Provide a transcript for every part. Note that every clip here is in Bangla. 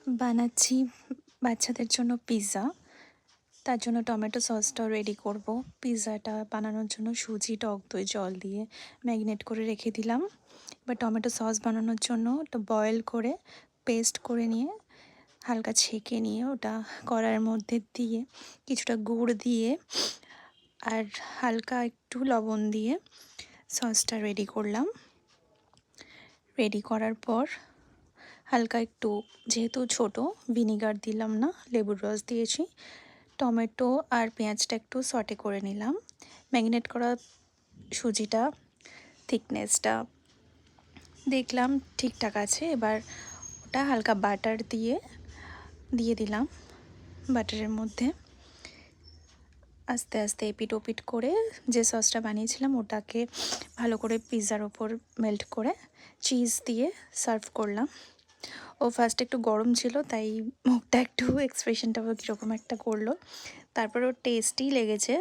বানাচ্ছি বাচ্চাদের জন্য পিৎজা। তার জন্য টমেটো সসটাও রেডি করব। পিৎজাটা বানানোর জন্য সুজি, টক দই, জল দিয়ে ম্যারিনেট করে রেখে দিলাম। এবার টমেটো সস বানানোর জন্য ওটা বয়েল করে পেস্ট করে নিয়ে হালকা ছেঁকে নিয়ে ওটা কড়াইয়ের মধ্যে দিয়ে কিছুটা গুড় দিয়ে আর হালকা একটু লবণ দিয়ে সসটা রেডি করলাম। রেডি করার পর হালকা একটু, যেহেতু ছোট, ভিনিগার দিলাম না, লেবুর রস দিয়েছি। টমেটো আর পেঁয়াজটা একটু সটে করে নিলাম। ম্যারিনেট করা সুজিটা থিকনেসটা দেখলাম ঠিকঠাক আছে। এবার ওটা হালকা বাটার দিয়ে দিলাম। বাটারের মধ্যে আস্তে আস্তে এপিট ওপিট করে যে সসটা বানিয়েছিলাম ওটাকে ভালো করে পিৎজার ওপর মেল্ট করে চিজ দিয়ে সার্ভ করলাম। ও ফার্স্ট একটু গরম ছিল, তাই মুখটা একটু এক্সপ্রেশনটা কীরকম একটা করলো। তারপর ওর টেস্টি লেগেছে,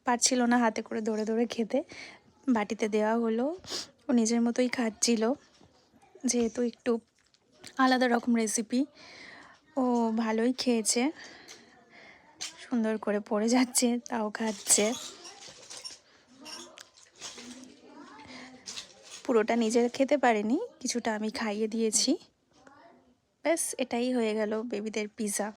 পারছিল না হাতে করে ধরে ধরে খেতে। বাটিতে দেওয়া হলো, ও নিজের মতোই খাচ্ছিল। যেহেতু একটু আলাদা রকম রেসিপি, ও ভালোই খেয়েছে, সুন্দর করে পড়ে যাচ্ছে, তাও খাচ্ছে। পুরোটা নিজে খেতে পারেনি, কিছুটা আমি খাইয়ে দিয়েছি। ব্যাস, এটাই হয়ে গেল বেবিদের পিৎজা।